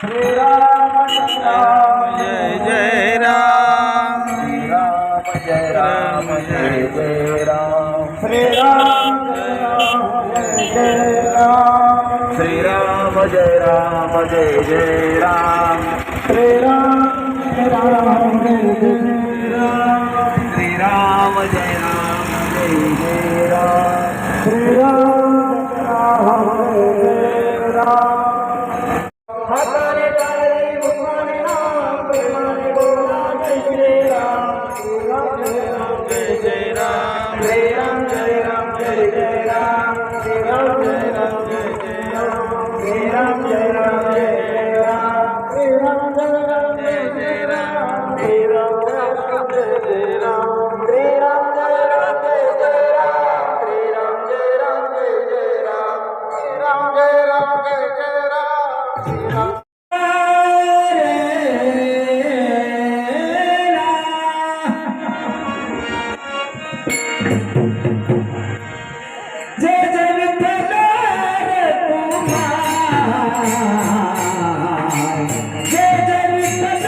श्री राम जय जय राम जय राम जय जय राम श्री राम जय जय राम श्री राम जय जय राम श्री राम जय जय राम श्री राम जय जय राम श्री राम जय राम हाताने ताळी मुखाने नाम प्रेमाने बोला जय श्री राम जय जय राम जय राम जय राम जय जय राम श्री राम जय जय राम श्री राम जय जय राम श्री राम जय जय राम श्री राम जय जय राम श्री राम जय जय राम श्री राम जय जय राम श्री राम जय जय राम श्री राम जय जय विठ्ठल रे तुम्हा जय जय विठ्ठल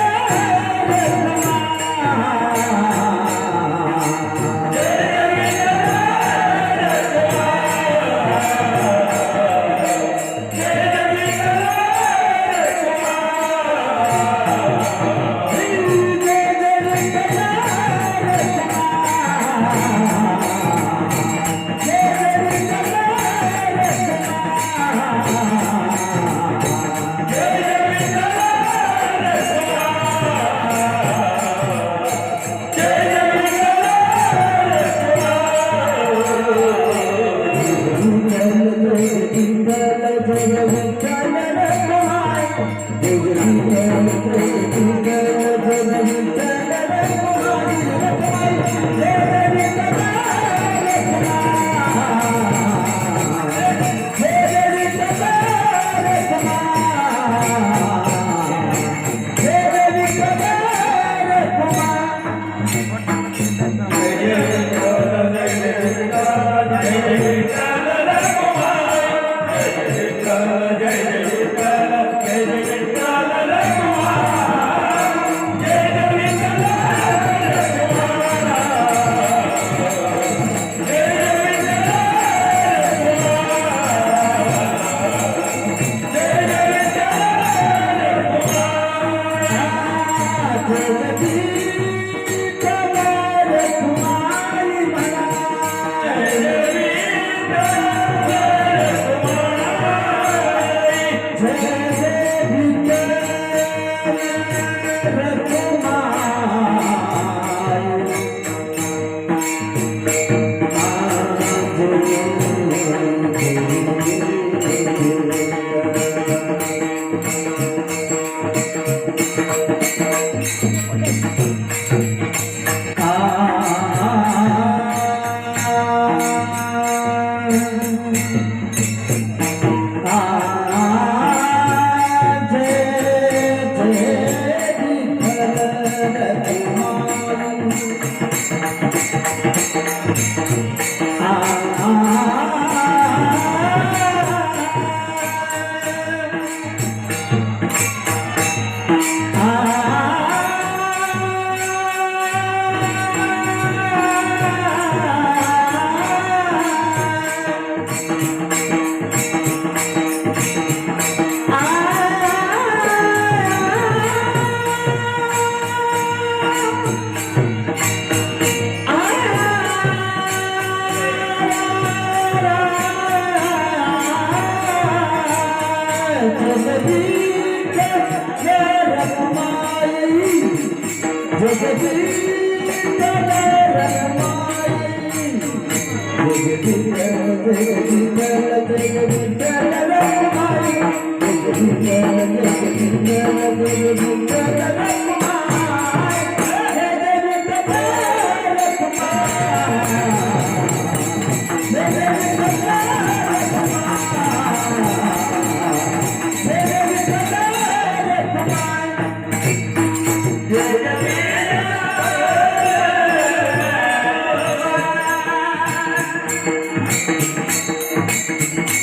रे तुम्हा जय जय विठ्ठल रे तुम्हा जय जय विठ्ठल रे तुम्हा जय जय विठ्ठल रे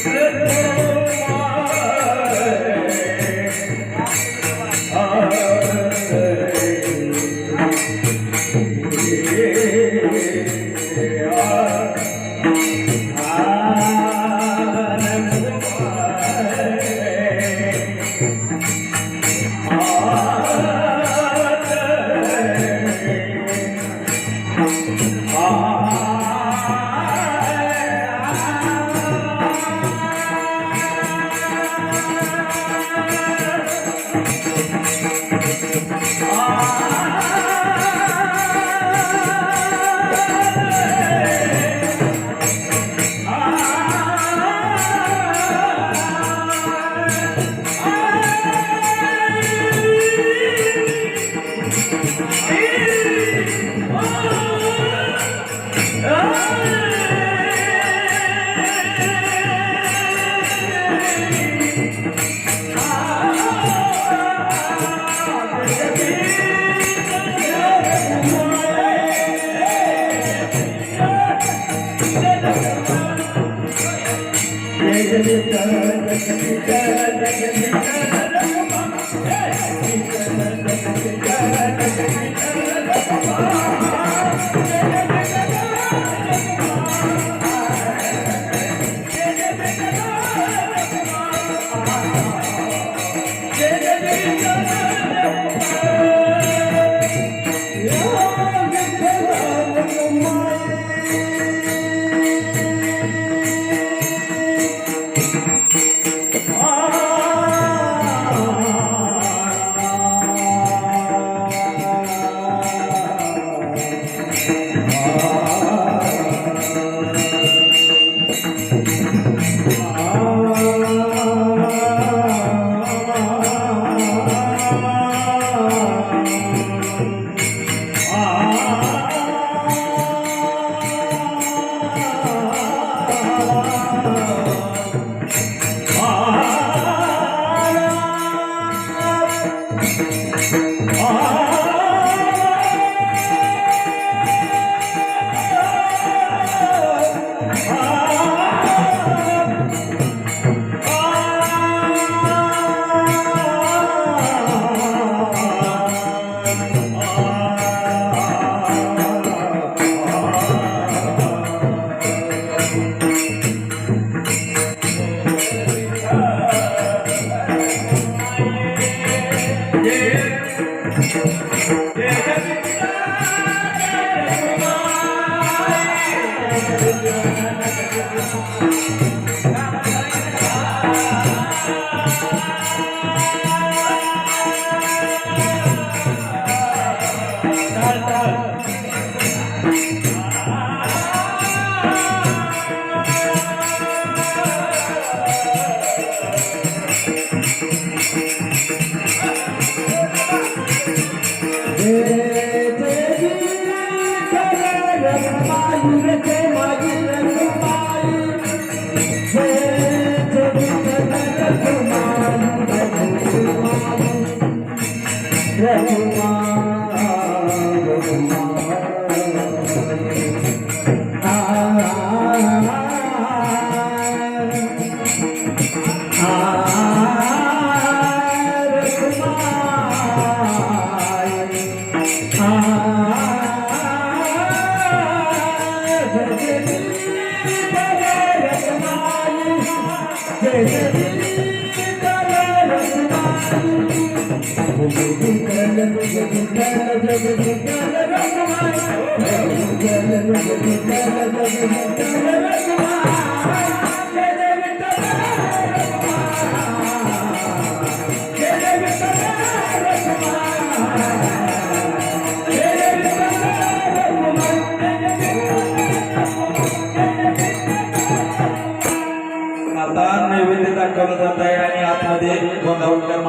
Good. आता नैवेद्य दाखवलं जात आहे आणि आतमध्ये गोंदावळकर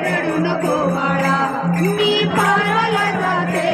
रडू नको बाळा मी पाराला जाते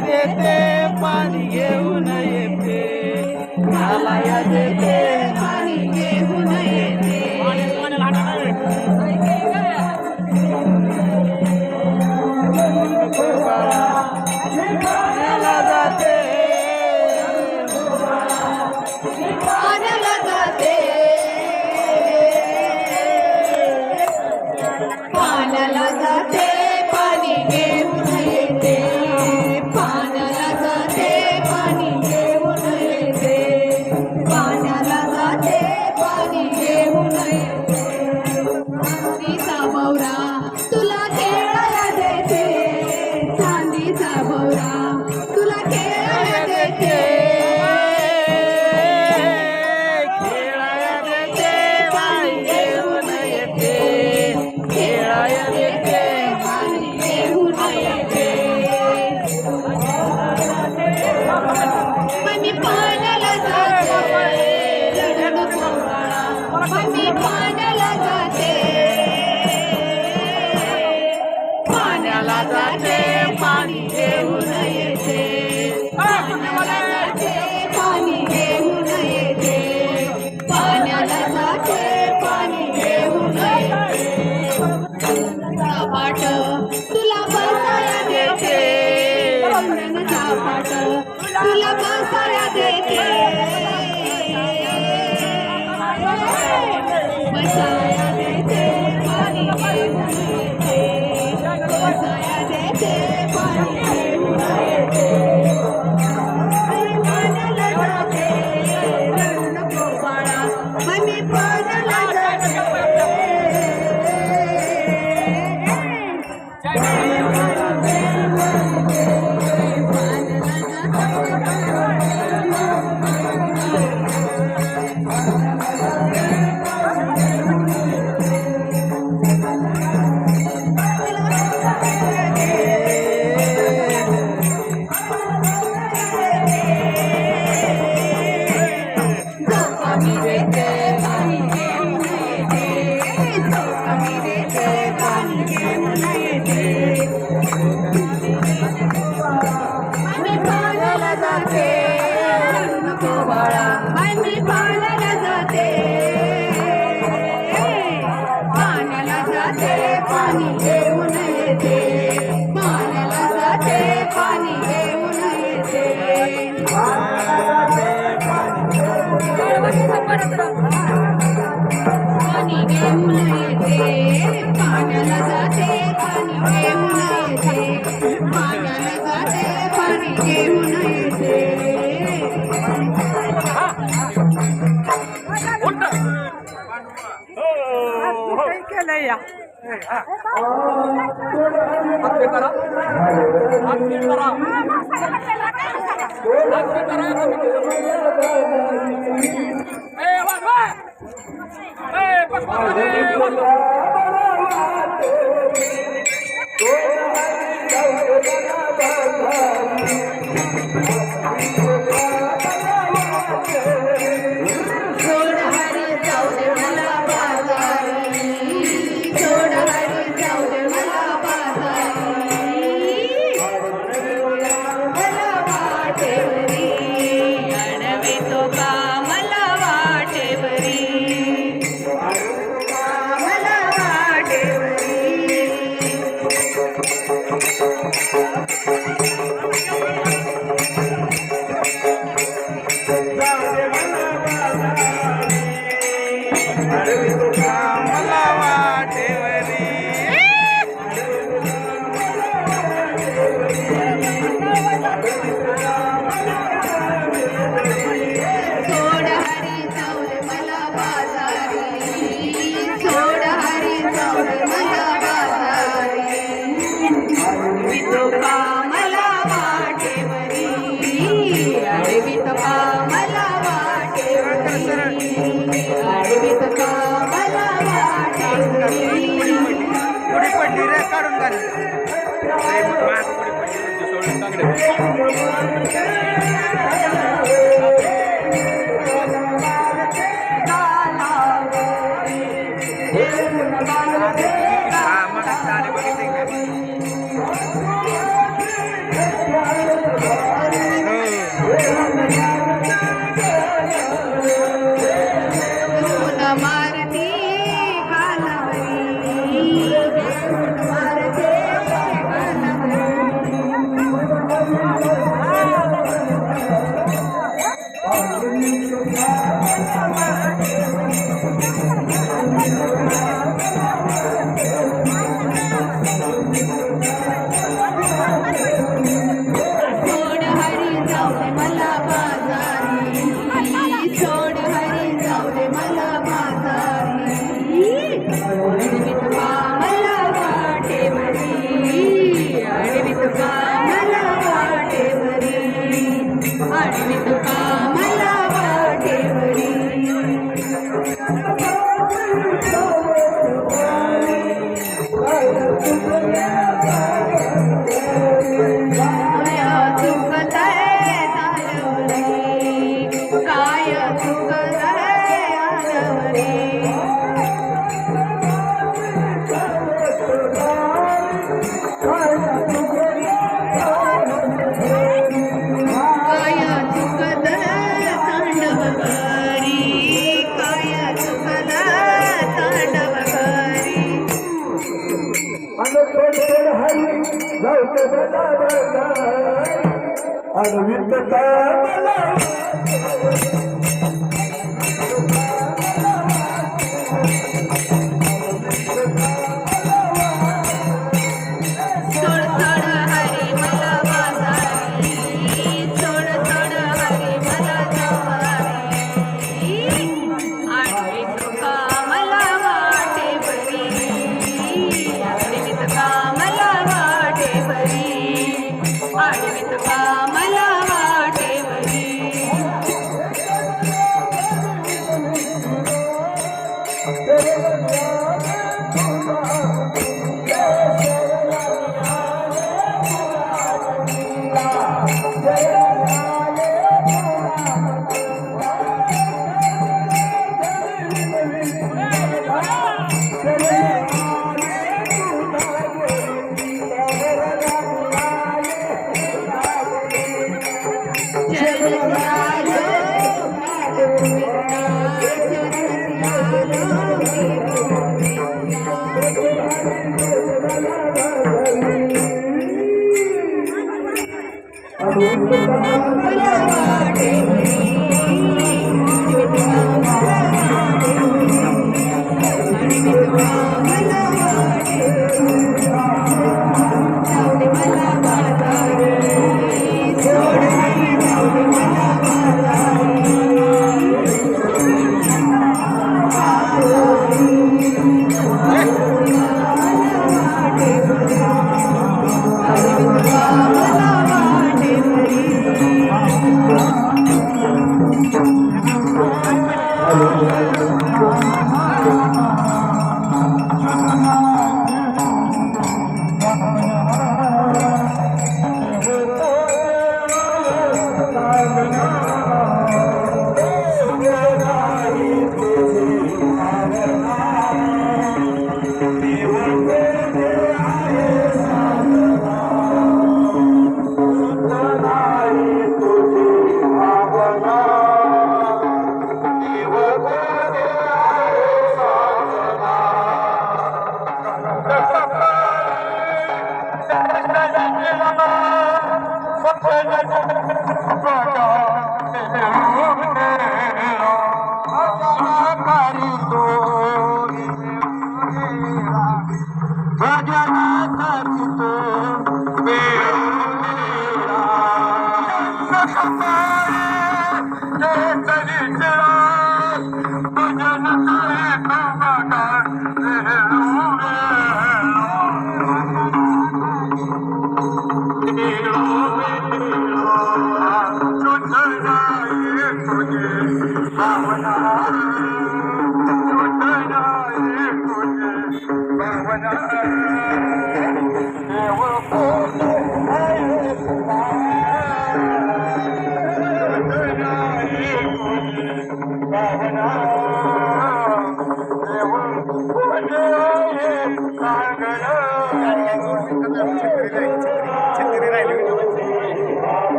देते पाणी घेऊन येते घालाया देते पाणी घेऊन येते पाण्याला जाते पाण्याला जाते पाण्याला जाते पाणी घेऊन येते पाण्याला जाते पाणी घेऊन येते पाण्याला जाते पाणी घेऊन येते चांदीचा भवरा तुला खेळायला देते चांदीचा भवरा तुला खेळायला देते खेळाया देते बाई घेऊन येते खेळाया देते पाणी घेऊन येते मम्मी पाण्याला जाते रडू नको बाळा मम्मी पाण्याला जाते पाण्याला जाते पाणी घेऊन येते पाण्याला जाते पाणी घेऊन येते पाण्याला जाते पाणी घेऊन येते पाट तुला बसाया देते रंगणचा पाट तुला बसाया देते बसाया देते पाणी घेऊन येते बसाया देते पाणी घेऊन येते पाण्याला जाते रडू नको बाळा मम्मी पाण्याला जाते पाणी देते पाणी घेऊन येते पाणी देते पाणी घेऊन येते आम्ही पाण्याला जाते रडू नको बाळा आम्ही पाण्याला जाते पाण्याला जाते पाणी घेऊन येते पाण्याला जाते पाणी घेऊन येते पाणी घेऊन येते पाण्याला जाते पाणी घेऊन येते पाण्याला जाते पाणी घेऊन येते काही केलं या सोड हरी जाऊ दे मला बाजारी सोड हरी जाऊ दे मला बाजारी मला वाटेवरी अडवे तो का मला वाटेवरी मला वाटेवरी मला वाटेवरी सोड हरी जाऊ दे मला बाजारी सोड हरी जाऊ दे मला बाजारी मी तो का मला वाटेवरी अडवी तो का मला वाटेवरी अडवी तो का मला वाटेवरी पुढे पडली रे काढून घाल मग जाऊदे मला बाजारी अरविंद कामला सोड सोड हरी मला बाजारी सोड सोड हरी मला जवारी आठवी तुका मला वाटे बरी आठवी तुका मला वाटे बरी आठवी तुका मला वाटे बरी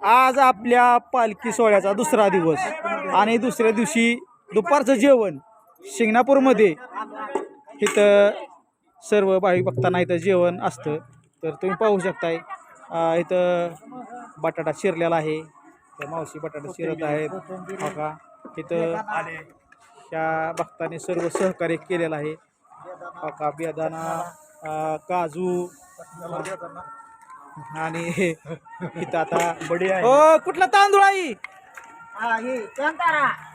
आज आपल्या पालखी सोहळ्याचा दुसरा दिवस आणि दुसऱ्या दिवशी दुपारचं जेवण शिंगणापूरमध्ये इथं सर्व भाविक भक्तांना इथं जेवण असतं. तर तुम्ही पाहू शकताय इथं बटाटा चिरलेला आहे. तर मावशी बटाटा चिरत आहेत. बघा इथं ह्या भक्तांनी सर्व सहकार्य केलेलं आहे. बघा बेदाना काजू आणि इथं आता बडी आहे. हो कुठला तांदूळ आहे?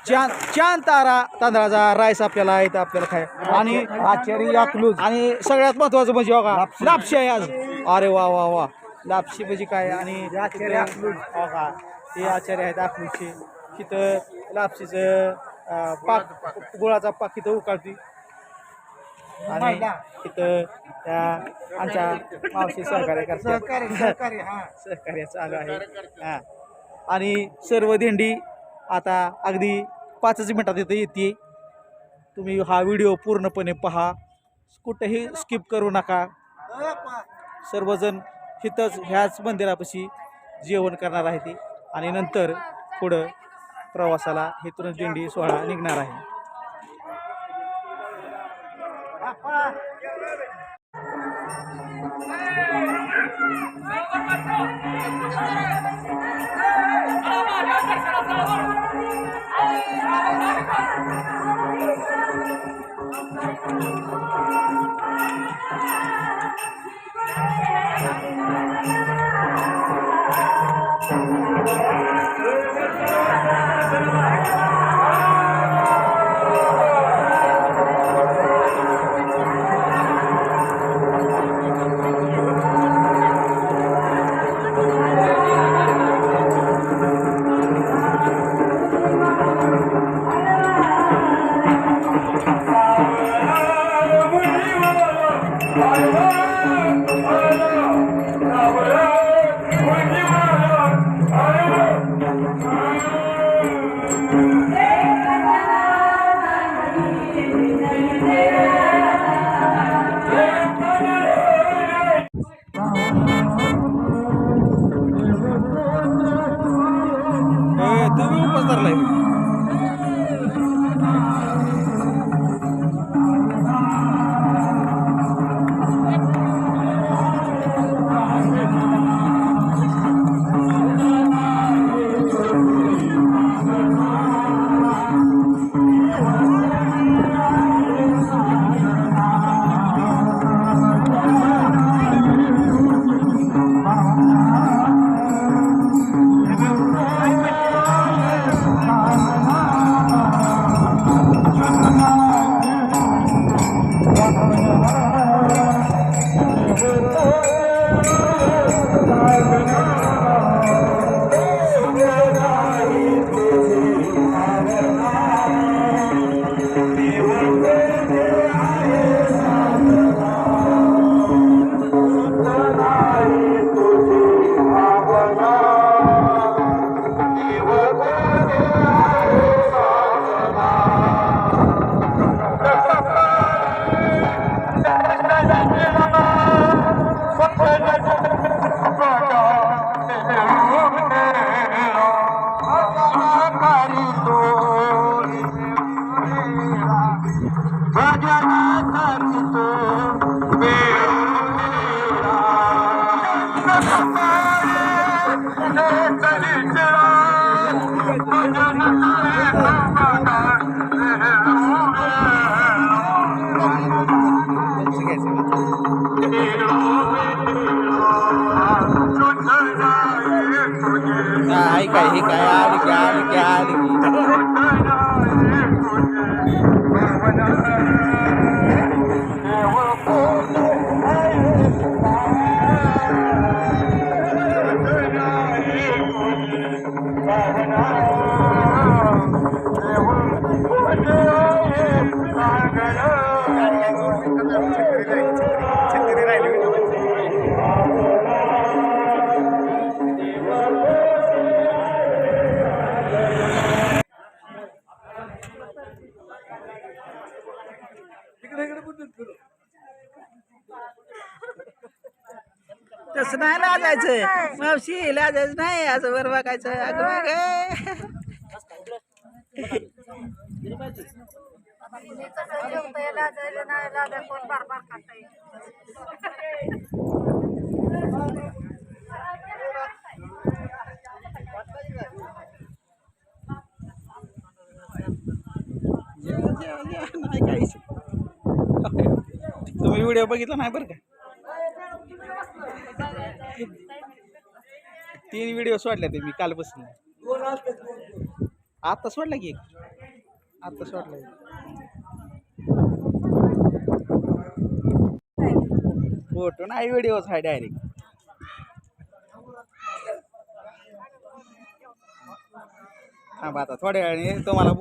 चांद तारा तांदळाचा राईस आपल्याला इथं आपल्याला खाय आणि आचारी अकलूज आणि सगळ्यात महत्वाचं म्हणजे बघा लापशी आहे आज. अरे वा वा वा लापशी म्हणजे काय आणि बघा हे आचार्य आहेत अकलूजचे. तिथं लापशीचं पाक गुळाचा पाक इथं उकाळती आणि तिथं त्या आमच्या मावशी सहकार्य करतात. सहकार्य चालू आहे. हां आणि सर्व दिंडी आता अगदी 5 मिनिटात इथं येते. तुम्ही हा व्हिडिओ पूर्णपणे पहा, कुठेही स्किप करू नका. सर्वजण इथंच ह्याच मंदिरापाशी जेवण करणार आहे ते आणि नंतर पुढं प्रवासाला इथूनच दिंडी सोहळा निघणार आहे. तुम्ही उपवास धरलाय काय काय हे काय आली की आली की आली तसं नाही लाजायचं मावशी लाजायचं नाही असं बरं बघायचं अगं नाही काहीच तुम्ही व्हिडिओ बघितला नाही बरं का 3 व्हिडिओ सोडले ते मी कालपासून आता सोडला की आता सोडला फोटो नाही व्हिडिओच आहे डायरेक्ट थांबा आता थोड्या वेळाने तुम्हाला